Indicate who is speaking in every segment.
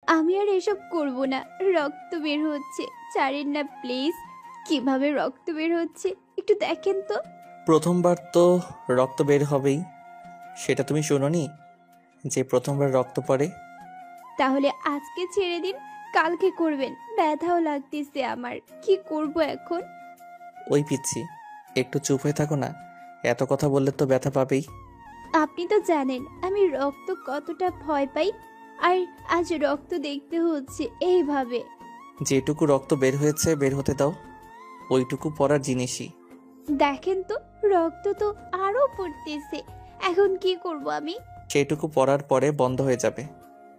Speaker 1: আমি আর এসব করব না। রক্ত বের হচ্ছে, ছাড়েন না প্লিজ। কিভাবে রক্ত বের হচ্ছে একটু দেখেন তো।
Speaker 2: প্রথমবার তো রক্ত বের হবেই, সেটা তুমি শোনোনি যে প্রথমবার রক্ত পড়ে?
Speaker 1: তাহলে আজকে ছেড়ে দিন, কালকে করবেন। ব্যথাও লাগতেছে আমার, কি করব এখন?
Speaker 2: ওই পিচ্ছি, একটু চুপ হয়ে থাকো না। এত কথা বললে তো ব্যথা পাবেই।
Speaker 1: আপনি তো জানেন আমি রক্ত কতটা ভয় পাই, আর আজ রক্ত দেখতে হচ্ছে এইভাবে।
Speaker 2: যেটুকু রক্ত বের হয়েছে বের হতে দাও, ওইটুকু পড়ার জিনিসই।
Speaker 1: দেখেন তো, রক্ত তো আরো পড়তেছে। এখন কি করব আমি?
Speaker 2: সেটুকু পড়ার পরে বন্ধ হয়ে যাবে।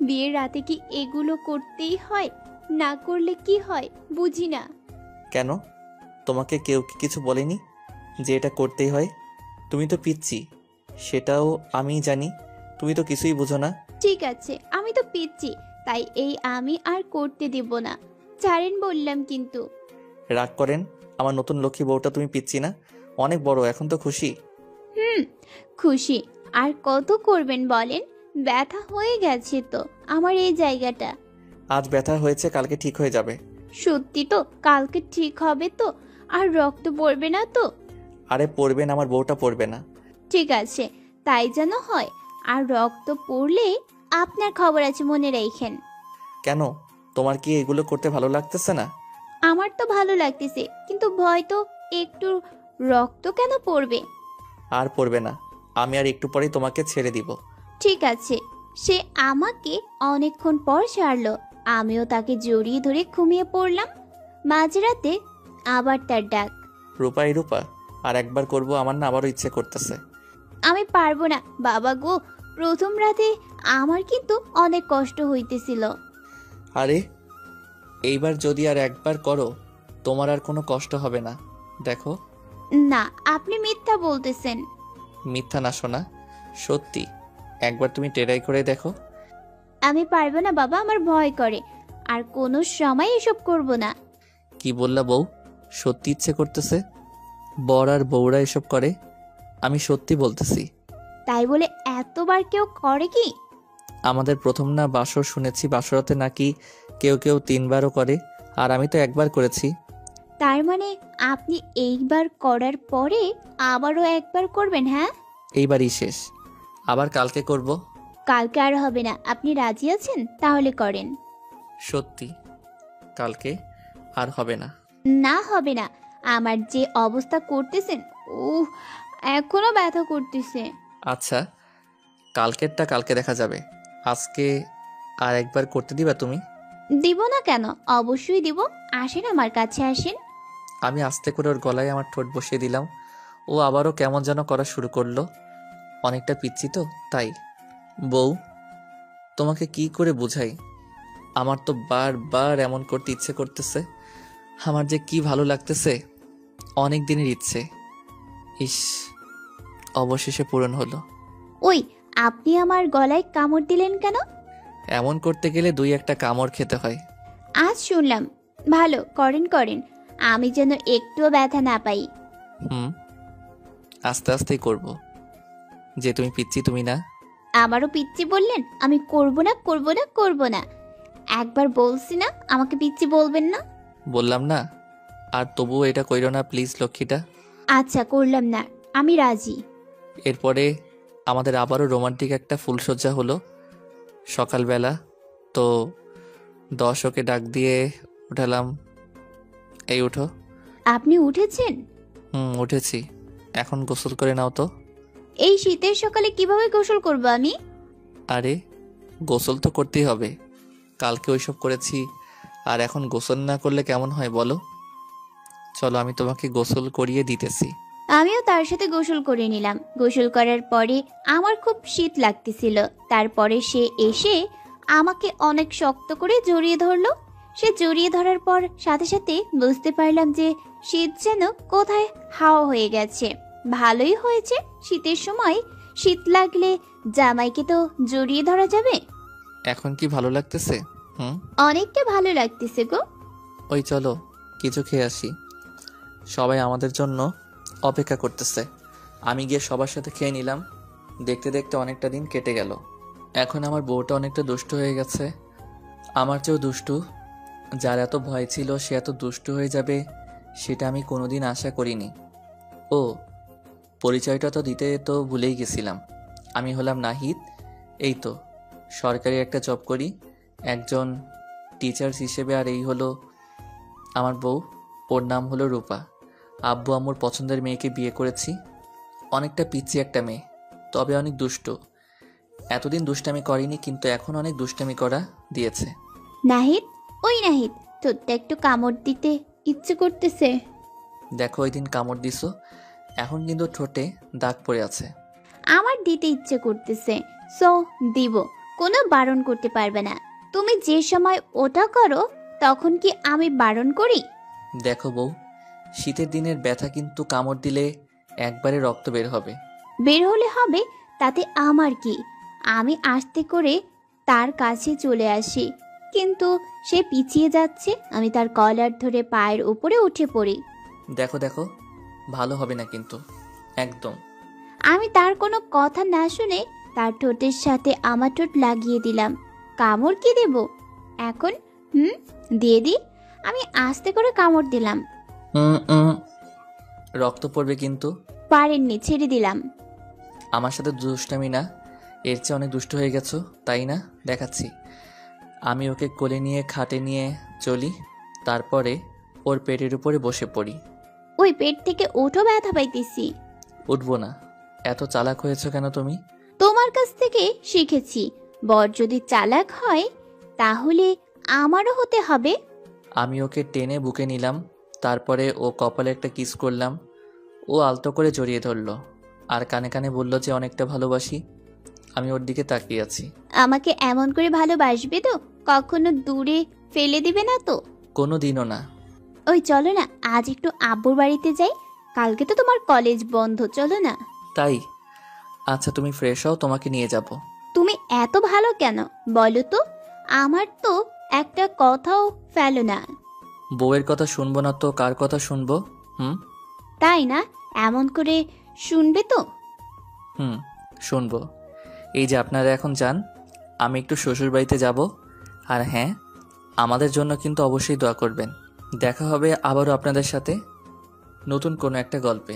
Speaker 1: বিয়ের রাতে কি এগুলো করতেই হয়? না করলে কি হয় বুঝি না।
Speaker 2: কেন? তোমাকে কেউ কি কিছু বলেনি যে এটা করতেই হয়? তুমি তো পিচ্ছি, সেটাও আমিই জানি। তুমি তো কিছুই বুঝো না।
Speaker 1: ঠিক আছে, আমি তো পিচ্ছি, তাই এই আমি আর করতে দেব না। ছাড়েন বললাম কিন্তু।
Speaker 2: রাগ করেন? আমার নতুন লক্ষ্মী বউটা তুমি পিচ্ছি না? অনেক বড়, এখন তো খুশি?
Speaker 1: হুম, খুশি। আর কত করবেন বলেন? ব্যথা হয়ে গেছে তো আমার এই জায়গাটা।
Speaker 2: আজ ব্যথা হয়েছে, কালকে ঠিক হয়ে যাবে।
Speaker 1: সত্যি তো? কালকে ঠিক হবে তো? আর রক্ত পড়বে না তো?
Speaker 2: আরে পড়বেন, আমার বউটা পড়বে না।
Speaker 1: ঠিক আছে, তাই যেন হয়। আর রক্ত পড়লে আপনার খবর আছে, মনে রাখেন।
Speaker 2: কেন? তোমার কি এগুলো করতে ভালো লাগতেছে না?
Speaker 1: আমার তো ভালো লাগতেছে, কিন্তু ভয় তো একটু। রক্ত কেন পড়বে?
Speaker 2: আর পড়বে না, আমি আর একটু পরেই তোমাকে ছেড়ে দিব।
Speaker 1: ঠিক আছে। সে আমাকে অনেকক্ষণ পর ছাড়লো। আমিও তাকে জড়িয়ে ধরে ঘুমিয়ে পড়লাম। মাঝরাতে আবার তার ডাক।
Speaker 2: রূপাই রূপা, আর একবার করব, আমার না আবারও ইচ্ছে করতেছে।
Speaker 1: আমি পারবো না বাবা গো। প্রথম রাতে আমার কিন্তু অনেক কষ্ট হইতেছিল।
Speaker 2: আরে এইবার যদি আর একবার করো, তোমার আর কোনো কষ্ট হবে না। দেখো।
Speaker 1: না, আপনি মিথ্যা বলতেছেন।
Speaker 2: মিথ্যা না শোনা, সত্যি। একবার তুমি ট্রাই করে দেখো।
Speaker 1: আমি পারবো না বাবা, আমার ভয় করে। আর কোনো সময় এসব করব না।
Speaker 2: কি বললা বউ? সত্যি ইচ্ছে করতেছে? বর আর বউরা এসব করে? আমি সত্যি বলতেছি।
Speaker 1: তাই বলে এতবার কেউ করে কি?
Speaker 2: আমাদের প্রথম না বাসর শুনেছি, বাসরাতে নাকি কেউ কেউ 3বারও করে, আর আমি তো একবার করেছি।
Speaker 1: তার মানে আপনি এইবার করার পরে আবারও একবার করবেন, হ্যাঁ?
Speaker 2: এইবারই শেষ, আবার কালকে করব।
Speaker 1: কালকে আর হবে না। আপনি রাজি আছেন? তাহলে করেন।
Speaker 2: সত্যি কালকে আর হবে না?
Speaker 1: না, হবে না। আমার যে অবস্থা করতেছেন, উহ, এখনো ব্যথা করতেছে।
Speaker 2: আচ্ছা, কালকেরটা কালকে দেখা যাবে। আজকে আর একবার করতে দিবা তুমি?
Speaker 1: দিব না কেন? অবশ্যই দিব। আসেন আমার কাছে, আসেন।
Speaker 2: আমি আস্তে করে ওর গলায় আমার ঠোঁট বসিয়ে দিলাম। ও আবারও কেমন যেন করা শুরু করলো। অনেকটা পিচ্ছি তো তাই। বউ, তোমাকে কি করে বুঝাই? আমার তো বারবার এমন করতে ইচ্ছে করতেছে। আমার যে কি ভালো লাগতেছে। অনেক দিনের ইচ্ছে, ইস, অবশেষে পূরণ হলো।
Speaker 1: ওই, আপনি আমার গলায় কামড় দিলেন কেন?
Speaker 2: এমন করতে গেলে 2-1টা কামড় খেতে হয়।
Speaker 1: আজ শুনলাম। ভালো করেন, করেন। আমি যেন একটুও ব্যথা না পাই।
Speaker 2: হুম, আস্তে আস্তেই করব। যে তুমি পিচ্ছি তুমি না।
Speaker 1: আবারও পিচ্চি বললেন? আমি করব না, করব না, করব না। একবার বলছি না আমাকে পিচ্চি বলবেন না।
Speaker 2: বললাম না? আর তবুও এটা কইরো না প্লিজ, লক্ষ্মীটা।
Speaker 1: আচ্ছা, করলাম না। আমি রাজি।
Speaker 2: এরপরে আমাদের আবারও রোমান্টিক একটা ফুলসজ্জা হলো সকালবেলা। তো 10 ওকে ডাক দিয়ে উঠালাম। এই উঠো।
Speaker 1: আপনি উঠেছেন?
Speaker 2: হুম, উঠেছি। এখন গোসল করে নাও তো।
Speaker 1: এই শীতের সকালে কিভাবে গোসল করব আমি?
Speaker 2: আরে গোসল তো করতেই হবে, কালকে ওইসব করেছি, আর এখন গোসল না করলে কেমন হয় বলো? চলো আমি তোমাকে গোসল করিয়ে দিতেছি।
Speaker 1: আমিও তার সাথে গোসল করে নিলাম। গোসল করার পরে আমার খুব শীত লাগতেছিল। তারপরে সে এসে আমাকে অনেক শক্ত করে জড়িয়ে ধরলো। সে জড়িয়ে ধরার পর সাথে সাথে বুঝতে পারলাম যে শীত যেন কোথায় হাওয়া হয়ে গেছে। ভালোই হয়েছে, শীতের সময় শীত লাগলে জামাইকে তো জড়িয়ে ধরা যাবে।
Speaker 2: এখন কি ভালো লাগতেছে? হুম।
Speaker 1: অনেকটা ভালো লাগতেছে গো।
Speaker 2: ওই চলো কিছু খেয়ে আসি, সবাই আমাদের জন্য অপেক্ষা করতেছে। আমি গিয়ে সবার সাথে খেয়ে নিলাম। দেখতে দেখতে অনেকটা দিন কেটে গেল। এখন আমার বউটা অনেকটা দুষ্ট হয়ে গেছে। আমার চেয়েও দুষ্টু। যার এত ভয় ছিল সে এত দুষ্টু হয়ে যাবে সেটা আমি কোনোদিন আশা করিনি। ও, পরিচয়টা তো দিতে তো ভুলেই গেছিলাম। আমি হলাম নাহিদ। এই তো সরকারি একটা জব করি, একজন টিচার্স হিসেবে। আর এই হলো আমার বউ, ওর নাম হলো রূপা। আব্বু আম্মুর পছন্দের মেয়েকে বিয়ে করেছি। অনেকটা পিচ্ছি একটা মেয়ে, তবে অনেক দুষ্টু। এতদিন দুষ্টামি করেনি, কিন্তু এখন অনেক দুষ্টামি করা দিয়েছে।
Speaker 1: নাহিদ, ওই নাহিদ, তোর তো একটু কামড় দিতে ইচ্ছে করতেছে।
Speaker 2: দেখো, ওই দিন কামড় দিছো, এখন কিন্তু ঠোঁটে দাগ পড়ে আছে।
Speaker 1: আমার দিতে ইচ্ছে করতেছে, সো দিব, কোনো বারণ করতে পারবে না। তুমি যে সময় ওটা করো তখন কি আমি বারণ করি?
Speaker 2: দেখো বউ, শীতের দিনের ব্যথা কিন্তু কামড় দিলে একবারে রক্ত বের হবে।
Speaker 1: বের হলে হবে, তাতে আমার কি? আমি আস্তে করে তার কাছে চলে আসি, কিন্তু সে পিছিয়ে যাচ্ছে। আমি তার কলার ধরে পায়ের উপরে উঠে পড়ি।
Speaker 2: দেখো দেখো, ভালো হবে না কিন্তু, একদম।
Speaker 1: আমি তার কোনো কথা না শুনে তার ঠোঁটের সাথে আমার ঠোঁট লাগিয়ে দিলাম। কামড় কি দেব এখন? দিয়ে দি। আমি আস্তে করে কামড় দিলাম।
Speaker 2: উম, উম, রক্ত পড়বে কিন্তু।
Speaker 1: পারেননি, ছেড়ে দিলাম।
Speaker 2: আমার সাথে দুষ্টামি না, এর চেয়ে অনেক দুষ্ট হয়ে গেছো, তাই না? দেখাচ্ছি। আমি ওকে কোলে নিয়ে খাটে নিয়ে চলি, তারপরে ওর পেটের উপরে বসে পড়ি।
Speaker 1: ওই পেট থেকে ওঠো, ব্যথা পাইতেছি।
Speaker 2: উঠবো না। এত চালাক হয়েছো কেন তুমি?
Speaker 1: তোমার কাছ থেকে শিখেছি, বর যদি চালাক হয় তাহলে আমারও হতে হবে।
Speaker 2: আমি ওকে টেনে বুকে নিলাম, তারপরে ও কপালে একটা কিস করলাম। ও আলতো করে জড়িয়ে ধরলো, আর কানে কানে বলল যে অনেকটা ভালোবাসি। আমি ওর দিকে তাকিয়ে আছি।
Speaker 1: আমাকে এমন করে ভালোবাসবে তো? কখনো দূরে ফেলে দিবে না তো?
Speaker 2: কোনো দিনও না।
Speaker 1: ওই চলো না, আজ একটু আব্বুর বাড়িতে যাই। কালকে তো তোমার কলেজ বন্ধ, চলো না।
Speaker 2: তাই? আচ্ছা, তুমি ফ্রেশ হও, তোমাকে নিয়ে যাব।
Speaker 1: তুমি এত ভালো কেন বলো তো? আমার তো একটা কথাও ফেলো না।
Speaker 2: বউয়ের কথা শুনবো না তো কার কথা শুনবো? হুম
Speaker 1: তাই না? এমন করে শুনবে তো?
Speaker 2: হুম শুনবো। এই যে আপনারা এখন যান, আমি একটু শ্বশুর বাড়িতে যাব। আর হ্যাঁ, আমাদের জন্য কিন্তু অবশ্যই দোয়া করবেন। দেখা হবে আবারও আপনাদের সাথে নতুন কোনো একটা গল্পে।